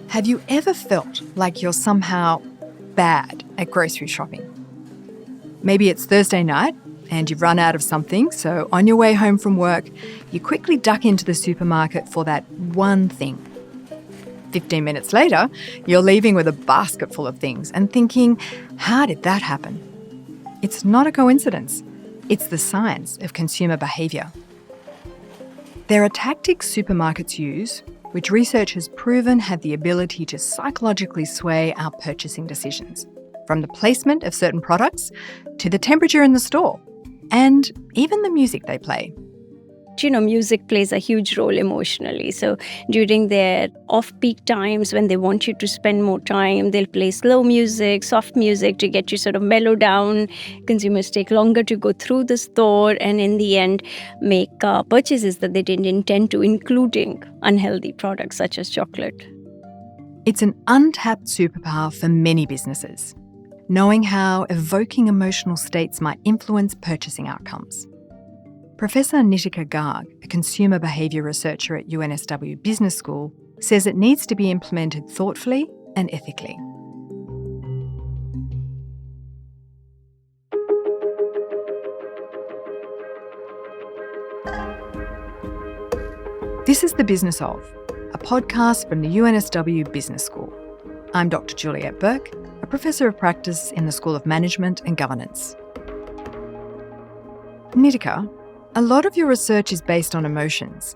Have you ever felt like you're somehow bad at grocery shopping? Maybe it's Thursday night and you've run out of something, so on your way home from work, you quickly duck into the supermarket for that one thing. 15 minutes later, you're leaving with a basket full of things and thinking, how did that happen? It's not a coincidence. It's the science of consumer behaviour. There are tactics supermarkets use, which research has proven have the ability to psychologically sway our purchasing decisions, from the placement of certain products to the temperature in the store, and even the music they play. Music plays a huge role emotionally. So during their off-peak times when they want you to spend more time, they'll play slow music, soft music to get you sort of mellow down. Consumers take longer to go through the store and in the end make purchases that they didn't intend to, including unhealthy products such as chocolate. It's an untapped superpower for many businesses, knowing how evoking emotional states might influence purchasing outcomes. Professor Nitika Garg, a consumer behaviour researcher at UNSW Business School, says it needs to be implemented thoughtfully and ethically. This is The Business Of, a podcast from the UNSW Business School. I'm Dr. Juliette Burke, a professor of practice in the School of Management and Governance. Nitika, a lot of your research is based on emotions.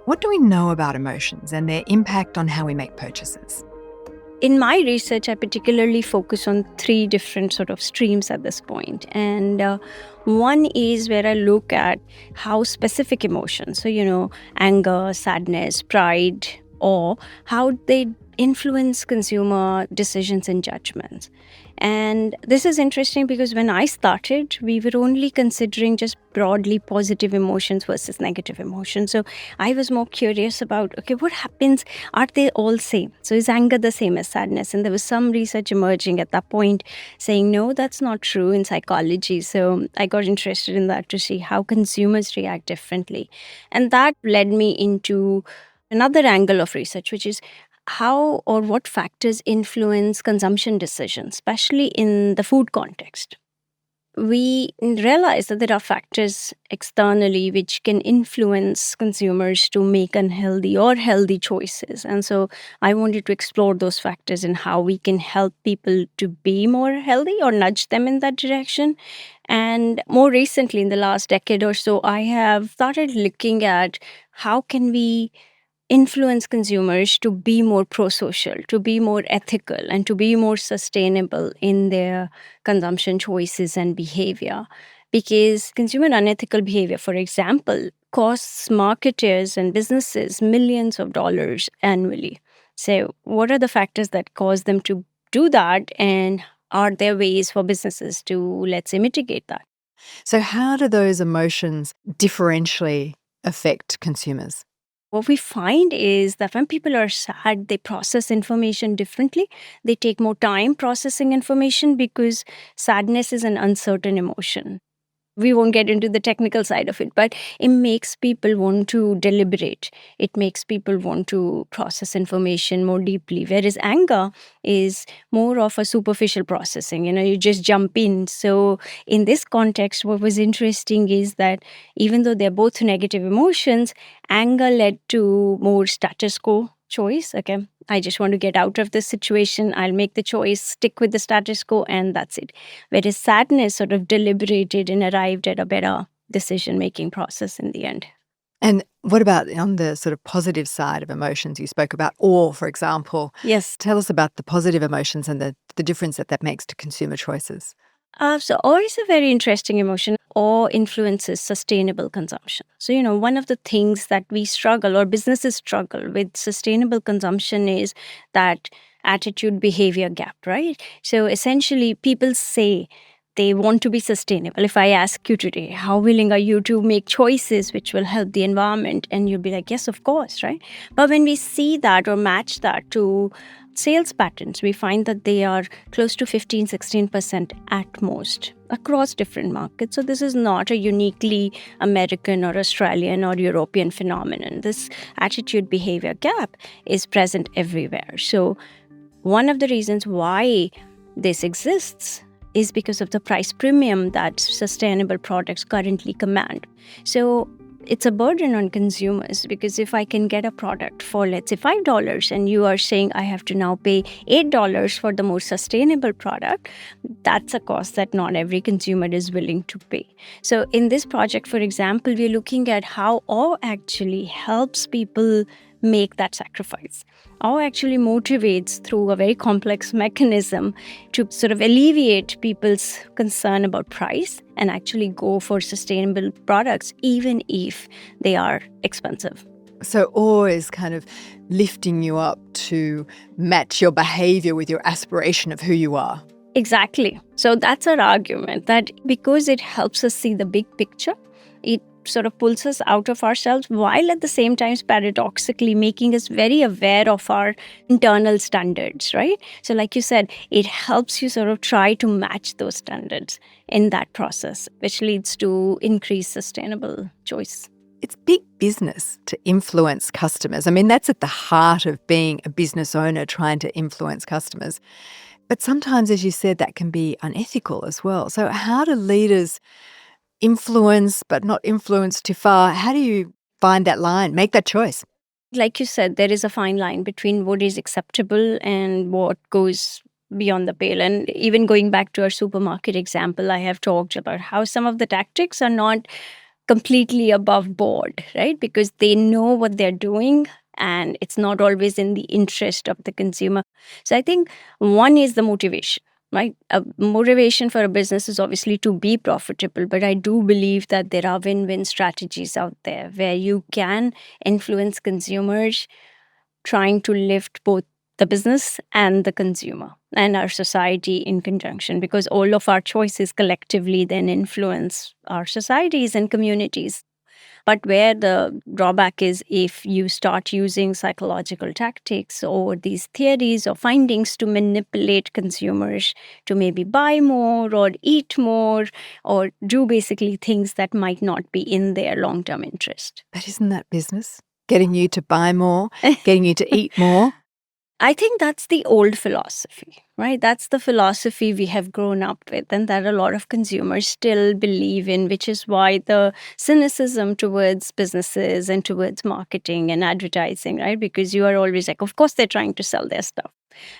What do we know about emotions and their impact on how we make purchases? In my research, I particularly focus on three different sort of streams at this point. And one is where I look at how specific emotions, so, anger, sadness, pride, awe, how they influence consumer decisions and judgments. And this is interesting because when I started, we were only considering just broadly positive emotions versus negative emotions. So I was more curious about, okay, what happens? Are they all same? So is anger the same as sadness? And there was some research emerging at that point saying, no, that's not true in psychology. So I got interested in that to see how consumers react differently. And that led me into another angle of research, which is how or what factors influence consumption decisions, especially in the food context. We realize that there are factors externally which can influence consumers to make unhealthy or healthy choices. And so I wanted to explore those factors and how we can help people to be more healthy or nudge them in that direction. And more recently, in the last decade or so, I have started looking at how can we influence consumers to be more pro-social, to be more ethical, and to be more sustainable in their consumption choices and behavior. Because consumer unethical behavior, for example, costs marketers and businesses millions of dollars annually. So what are the factors that cause them to do that, and are there ways for businesses to, let's say, mitigate that? So how do those emotions differentially affect consumers? What we find is that when people are sad, they process information differently. They take more time processing information because sadness is an uncertain emotion. We won't get into the technical side of it, but it makes people want to deliberate. It makes people want to process information more deeply. Whereas anger is more of a superficial processing. You just jump in. So in this context, what was interesting is that even though they're both negative emotions, anger led to more status quo choice. Okay, I just want to get out of this situation. I'll make the choice, stick with the status quo, and that's it. Whereas sadness sort of deliberated and arrived at a better decision-making process in the end. And what about on the sort of positive side of emotions? You spoke about awe, for example. Yes. Tell us about the positive emotions and the difference that makes to consumer choices. So awe is a very interesting emotion. Awe influences sustainable consumption. So, one of the things that we struggle or businesses struggle with sustainable consumption is that attitude behavior gap, right? So essentially people say they want to be sustainable. If I ask you today, how willing are you to make choices which will help the environment? And you'll be like, yes, of course, right? But when we see that or match that to sales patterns, we find that they are close to 15-16% at most. across different markets. So this is not a uniquely American or Australian or European phenomenon. This attitude behavior gap is present everywhere. So one of the reasons why this exists is because of the price premium that sustainable products currently command. So it's a burden on consumers, because if I can get a product for, let's say, $5 and you are saying I have to now pay $8 for the more sustainable product, that's a cost that not every consumer is willing to pay. So in this project, for example, we're looking at how awe actually helps people make that sacrifice. Awe actually motivates through a very complex mechanism to sort of alleviate people's concern about price and actually go for sustainable products, even if they are expensive. So awe is kind of lifting you up to match your behavior with your aspiration of who you are. Exactly. So that's our argument, that because it helps us see the big picture, it sort of pulls us out of ourselves, while at the same time paradoxically making us very aware of our internal standards, right? So like you said, it helps you sort of try to match those standards in that process, which leads to increased sustainable choice. It's big business to influence customers. I mean, that's at the heart of being a business owner, trying to influence customers. But sometimes, as you said, that can be unethical as well. So how do leaders influence but not influence too far? How do you find that line, make that choice? Like you said, there is a fine line between what is acceptable and what goes beyond the pale. And even going back to our supermarket example, I have talked about how some of the tactics are not completely above board, right? Because they know what they're doing and it's not always in the interest of the consumer. So I think one is the motivation, right? A motivation for a business is obviously to be profitable, but I do believe that there are win-win strategies out there where you can influence consumers trying to lift both the business and the consumer and our society in conjunction, because all of our choices collectively then influence our societies and communities. But where the drawback is, if you start using psychological tactics or these theories or findings to manipulate consumers to maybe buy more or eat more or do basically things that might not be in their long-term interest. But isn't that business? Getting you to buy more, getting you to eat more? I think that's the old philosophy, right? That's the philosophy we have grown up with and that a lot of consumers still believe in, which is why the cynicism towards businesses and towards marketing and advertising, right? Because you are always like, of course, they're trying to sell their stuff.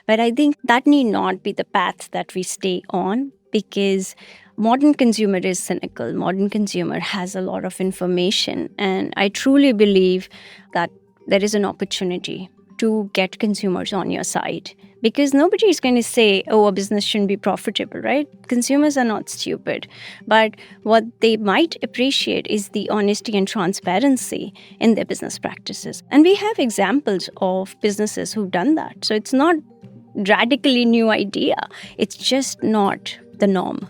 But I think that need not be the path that we stay on, because modern consumer is cynical. Modern consumer has a lot of information. And I truly believe that there is an opportunity to get consumers on your side, because nobody is going to say, oh, a business shouldn't be profitable, right? Consumers are not stupid. But what they might appreciate is the honesty and transparency in their business practices. And we have examples of businesses who've done that. So it's not radically new idea. It's just not the norm.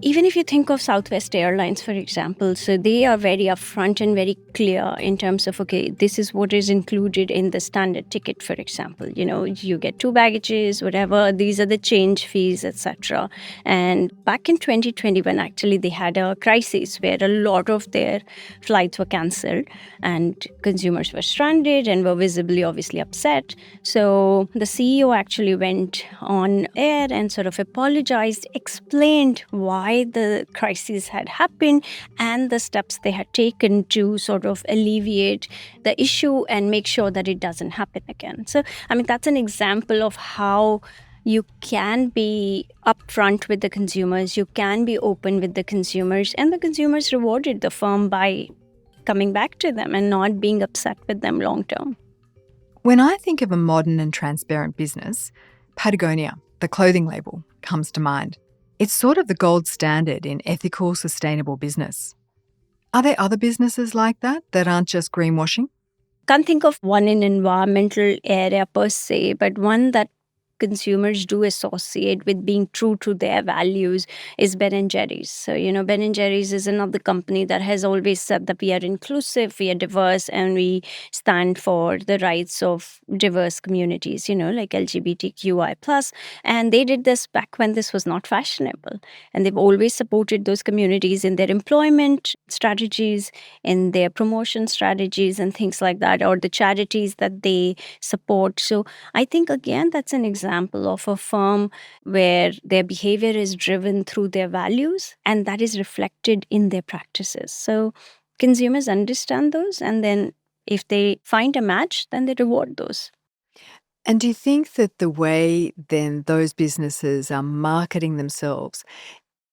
Even if you think of Southwest Airlines, for example, so they are very upfront and very clear in terms of, okay, this is what is included in the standard ticket, for example. You know, you get 2 baggages, whatever, these are the change fees, etc. And back in 2021, actually, they had a crisis where a lot of their flights were cancelled and consumers were stranded and were visibly, obviously, upset. So the CEO actually went on air and sort of apologized, explained why the crisis had happened and the steps they had taken to sort of alleviate the issue and make sure that it doesn't happen again. So, I mean, that's an example of how you can be upfront with the consumers, you can be open with the consumers, and the consumers rewarded the firm by coming back to them and not being upset with them long term. When I think of a modern and transparent business, Patagonia, the clothing label, comes to mind. It's sort of the gold standard in ethical, sustainable business. Are there other businesses like that aren't just greenwashing? Can't think of one in environmental area per se, but one that consumers do associate with being true to their values is Ben & Jerry's. So, Ben & Jerry's is another company that has always said that we are inclusive, we are diverse, and we stand for the rights of diverse communities, like LGBTQI+. And they did this back when this was not fashionable. And they've always supported those communities in their employment strategies, in their promotion strategies and things like that, or the charities that they support. So I think, again, that's an example of a firm where their behavior is driven through their values and that is reflected in their practices. So consumers understand those, and then if they find a match, then they reward those. And do you think that the way then those businesses are marketing themselves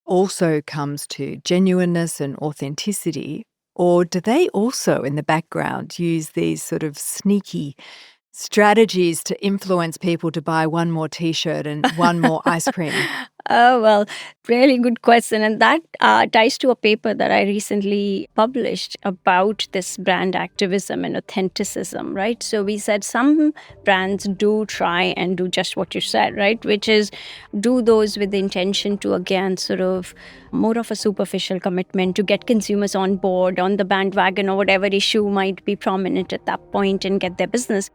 also comes to genuineness and authenticity? Or do they also, in the background, use these sort of sneaky strategies to influence people to buy one more T-shirt and one more ice cream? Oh, well, really good question. And that ties to a paper that I recently published about this brand activism and authenticism, right? So we said some brands do try and do just what you said, right? Which is do those with the intention to, again, sort of more of a superficial commitment to get consumers on board, on the bandwagon, or whatever issue might be prominent at that point and get their business.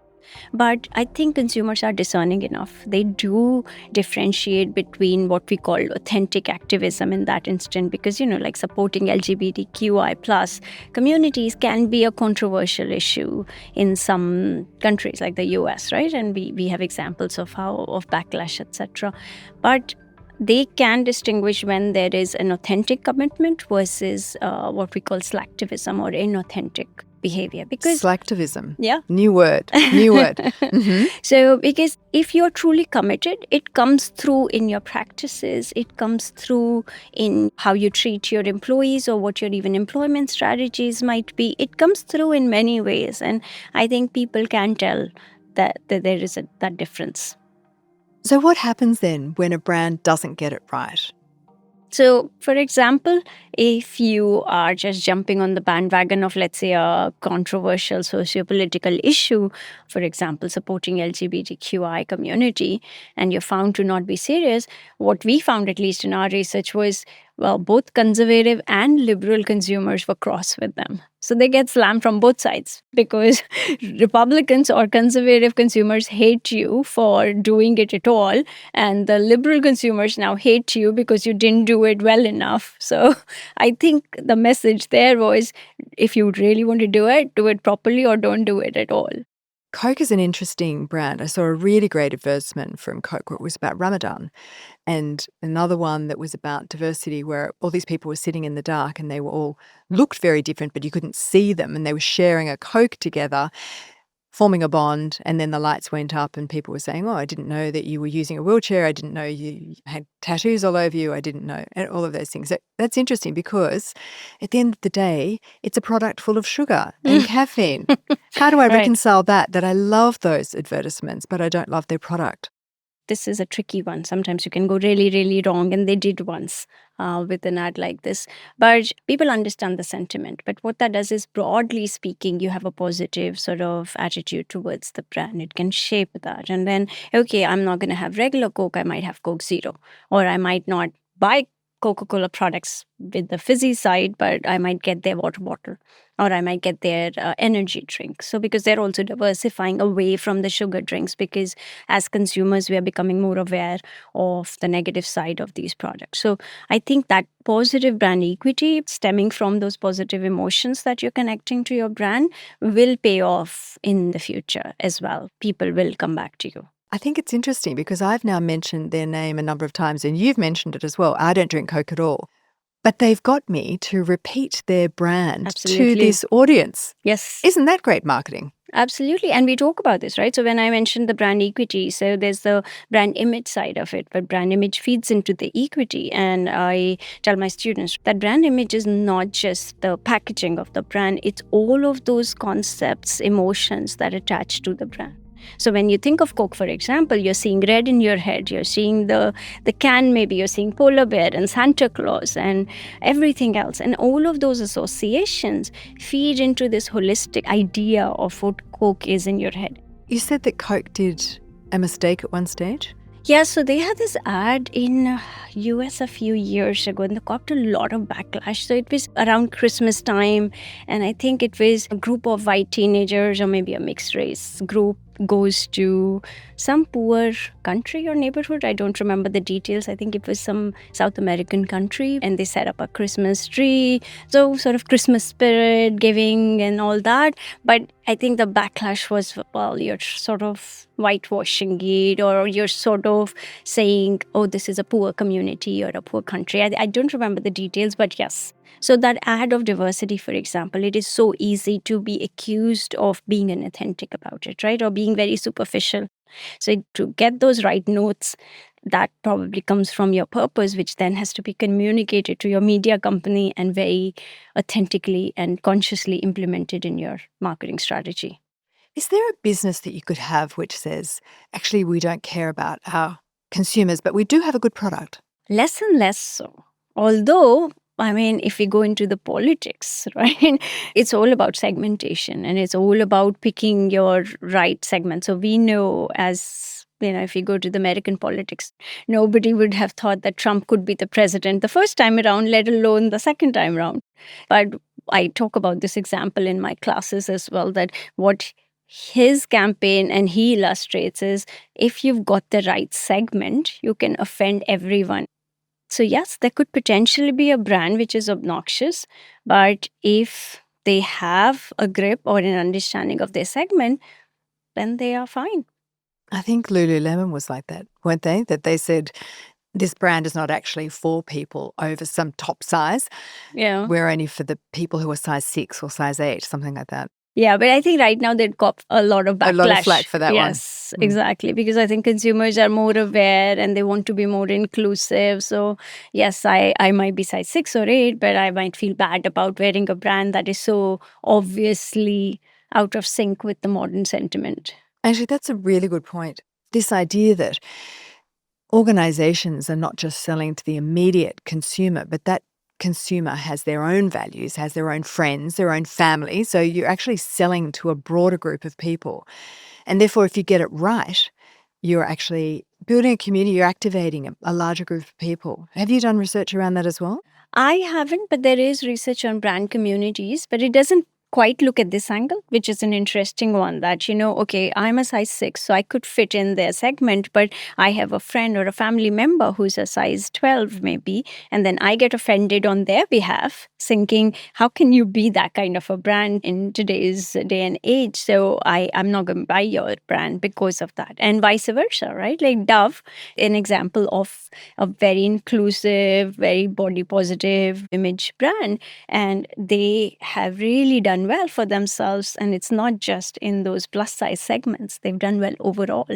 But I think consumers are discerning enough. They do differentiate between what we call authentic activism in that instant, because, like supporting LGBTQI+ communities can be a controversial issue in some countries like the US, right? And we have examples of backlash, etc. But they can distinguish when there is an authentic commitment versus what we call slacktivism or inauthentic behavior. Because Slacktivism. Yeah. New word. Mm-hmm. So because if you're truly committed, it comes through in your practices, it comes through in how you treat your employees or what your even employment strategies might be. It comes through in many ways. And I think people can tell that there is that difference. So what happens then when a brand doesn't get it right? So, for example, if you are just jumping on the bandwagon of, let's say, a controversial socio-political issue, for example, supporting LGBTQI community, and you're found to not be serious, what we found, at least in our research, was, well, both conservative and liberal consumers were cross with them. So they get slammed from both sides because Republicans or conservative consumers hate you for doing it at all. And the liberal consumers now hate you because you didn't do it well enough. So I think the message there was, if you really want to do it properly or don't do it at all. Coke is an interesting brand. I saw a really great advertisement from Coke where it was about Ramadan, and another one that was about diversity where all these people were sitting in the dark and they were all looked very different, but you couldn't see them, and they were sharing a Coke together, forming a bond, and then the lights went up and people were saying, oh, I didn't know that you were using a wheelchair. I didn't know you had tattoos all over you. I didn't know, and all of those things. So that's interesting because at the end of the day, it's a product full of sugar and caffeine. How do I reconcile that I love those advertisements, but I don't love their product? This is a tricky one. Sometimes you can go really, really wrong, and they did once with an ad like this. But people understand the sentiment. But what that does is, broadly speaking, you have a positive sort of attitude towards the brand. It can shape that. And then, okay, I'm not going to have regular Coke. I might have Coke Zero. Or I might not buy Coca-Cola products with the fizzy side, but I might get their water bottle, or I might get their energy drink. So because they're also diversifying away from the sugar drinks, because as consumers, we are becoming more aware of the negative side of these products. So I think that positive brand equity stemming from those positive emotions that you're connecting to your brand will pay off in the future as well. People will come back to you. I think it's interesting because I've now mentioned their name a number of times and you've mentioned it as well. I don't drink Coke at all. But they've got me to repeat their brand Absolutely. to this audience. Yes. Isn't that great marketing? Absolutely. And we talk about this, right? So when I mentioned the brand equity, so there's the brand image side of it, but brand image feeds into the equity. And I tell my students that brand image is not just the packaging of the brand, it's all of those concepts, emotions that attach to the brand. So when you think of Coke, for example, you're seeing red in your head, you're seeing the can, maybe you're seeing polar bear and Santa Claus and everything else. And all of those associations feed into this holistic idea of what Coke is in your head. You said that Coke did a mistake at one stage? Yeah, so they had this ad in US a few years ago and they got a lot of backlash. So it was around Christmas time, and I think it was a group of white teenagers or maybe a mixed race group goes to some poor country or neighborhood. I don't remember the details. I think it was some South American country, and they set up a Christmas tree. So, sort of Christmas spirit, giving, and all that. But I think the backlash was, well, you're sort of whitewashing it, or you're sort of saying, oh, this is a poor community or a poor country. I don't remember the details, but yes. So, that ad of diversity, for example, it is so easy to be accused of being inauthentic about it, right? Or being very superficial. So, to get those right notes, that probably comes from your purpose, which then has to be communicated to your media company and very authentically and consciously implemented in your marketing strategy. Is there a business that you could have which says, actually, we don't care about our consumers, but we do have a good product? Less and less so. Although, I mean, if we go into the politics, right, it's all about segmentation and it's all about picking your right segment. So we know, as if you go to the American politics, nobody would have thought that Trump could be the president the first time around, let alone the second time around. But I talk about this example in my classes as well, that what his campaign and he illustrates is, if you've got the right segment, you can offend everyone. So, yes, there could potentially be a brand which is obnoxious, but if they have a grip or an understanding of their segment, then they are fine. I think Lululemon was like that, weren't they? That they said, this brand is not actually for people over some top size. Yeah. We're only for the people who are size 6 or size 8, something like that. Yeah, but I think right now they'd cop a lot of backlash. A lot of flack for that one. Yes, exactly. Because I think consumers are more aware and they want to be more inclusive. So, yes, I might be size 6 or 8, but I might feel bad about wearing a brand that is so obviously out of sync with the modern sentiment. Actually, that's a really good point. This idea that organizations are not just selling to the immediate consumer, but that consumer has their own values, has their own friends, their own family. So you're actually selling to a broader group of people. And therefore, if you get it right, you're actually building a community, you're activating a larger group of people. Have you done research around that as well? I haven't, but there is research on brand communities, but it doesn't quite look at this angle, which is an interesting one, that, okay, I'm a size 6, so I could fit in their segment, but I have a friend or a family member who's a size 12 maybe, and then I get offended on their behalf, thinking, how can you be that kind of a brand in today's day and age? So I'm not going to buy your brand because of that, and vice versa, right? Like Dove, an example of a very inclusive, very body positive image brand, and they have really done well for themselves. And it's not just in those plus size segments, they've done well overall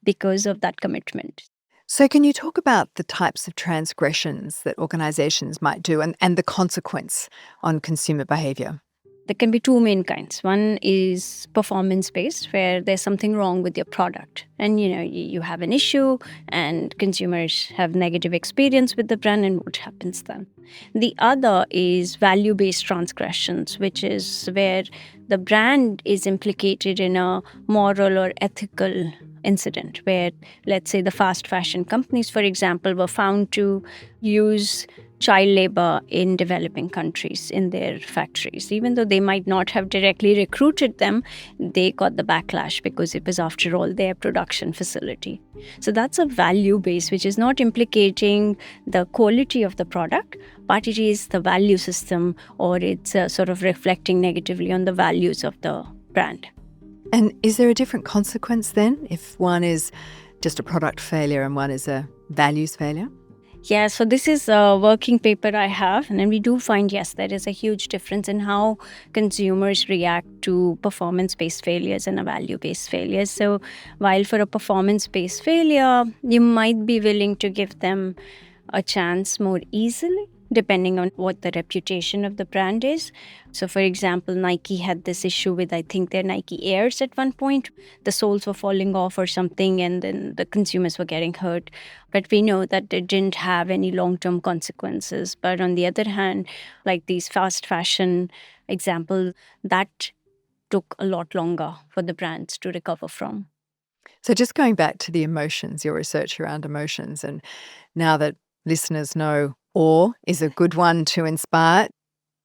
because of that commitment. So can you talk about the types of transgressions that organizations might do and the consequence on consumer behavior? There can be two main kinds. One is performance based, where there's something wrong with your product, and you have an issue and consumers have negative experience with the brand, and what happens then. The other is value based transgressions, which is where the brand is implicated in a moral or ethical incident, where, let's say, the fast fashion companies, for example, were found to use child labor in developing countries in their factories. Even though they might not have directly recruited them, they got the backlash because it was, after all, their production facility. So that's a value base, which is not implicating the quality of the product, but it is the value system, or it's sort of reflecting negatively on the values of the brand. And is there a different consequence then if one is just a product failure and one is a values failure? Yeah, so this is a working paper I have, and then we do find, yes, there is a huge difference in how consumers react to performance-based failures and value-based failures. So while for a performance-based failure, you might be willing to give them a chance more easily, depending on what the reputation of the brand is. So, for example, Nike had this issue with, I think, their Nike Airs at one point. The soles were falling off or something, and then the consumers were getting hurt. But we know that it didn't have any long-term consequences. But on the other hand, like these fast fashion example, that took a lot longer for the brands to recover from. So just going back to the emotions, your research around emotions, and now that listeners know awe is a good one to inspire,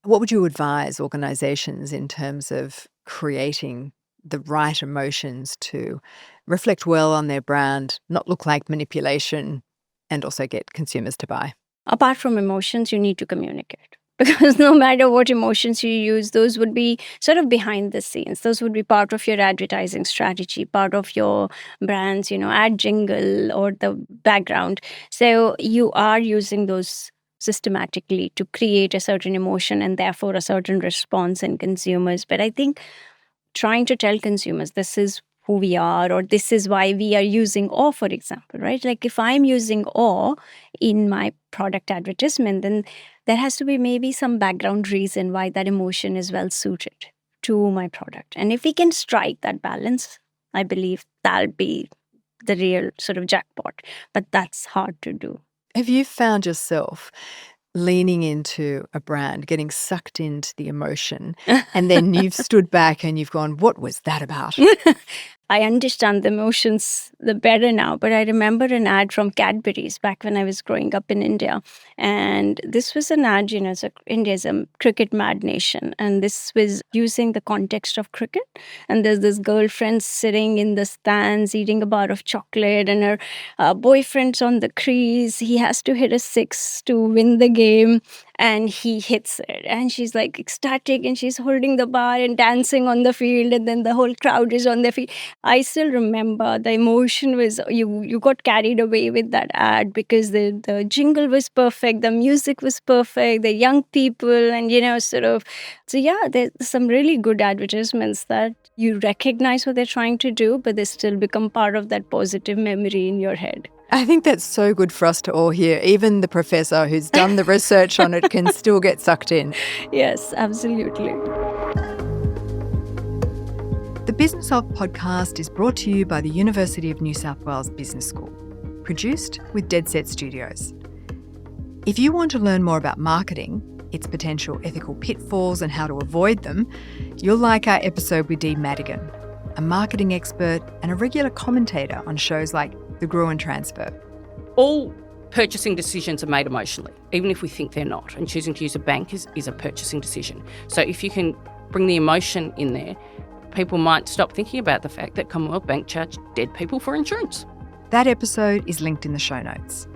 what would you advise organisations in terms of creating the right emotions to reflect well on their brand, not look like manipulation, and also get consumers to buy? Apart from emotions, you need to communicate. Because no matter what emotions you use, those would be sort of behind the scenes. Those would be part of your advertising strategy, part of your brand's, ad jingle or the background. So you are using those systematically to create a certain emotion and therefore a certain response in consumers. But I think trying to tell consumers this is who we are or this is why we are using awe, for example, right? Like if I'm using awe in my product advertisement, then there has to be maybe some background reason why that emotion is well suited to my product. And if we can strike that balance, I believe that'll be the real sort of jackpot. But that's hard to do. Have you found yourself leaning into a brand, getting sucked into the emotion, and then you've stood back and you've gone, what was that about? I understand the emotions the better now, but I remember an ad from Cadbury's back when I was growing up in India. And this was an ad, so India is a cricket mad nation. And this was using the context of cricket. And there's this girlfriend sitting in the stands eating a bar of chocolate, and her boyfriend's on the crease. He has to hit a six to win the game. And he hits it. And she's like ecstatic and she's holding the bar and dancing on the field. And then the whole crowd is on their feet. I still remember the emotion was you got carried away with that ad because the jingle was perfect, the music was perfect, the young people, and so yeah, there's some really good advertisements that you recognize what they're trying to do, but they still become part of that positive memory in your head. I think that's so good for us to all hear. Even the professor who's done the research on it can still get sucked in. Yes, absolutely. The Business of podcast is brought to you by the University of New South Wales Business School, produced with Dead Set Studios. If you want to learn more about marketing, its potential ethical pitfalls and how to avoid them, you'll like our episode with Dee Madigan, a marketing expert and a regular commentator on shows like The Gruen Transfer. All purchasing decisions are made emotionally, even if we think they're not. And choosing to use a bank is a purchasing decision. So if you can bring the emotion in there, people might stop thinking about the fact that Commonwealth Bank charged dead people for insurance. That episode is linked in the show notes.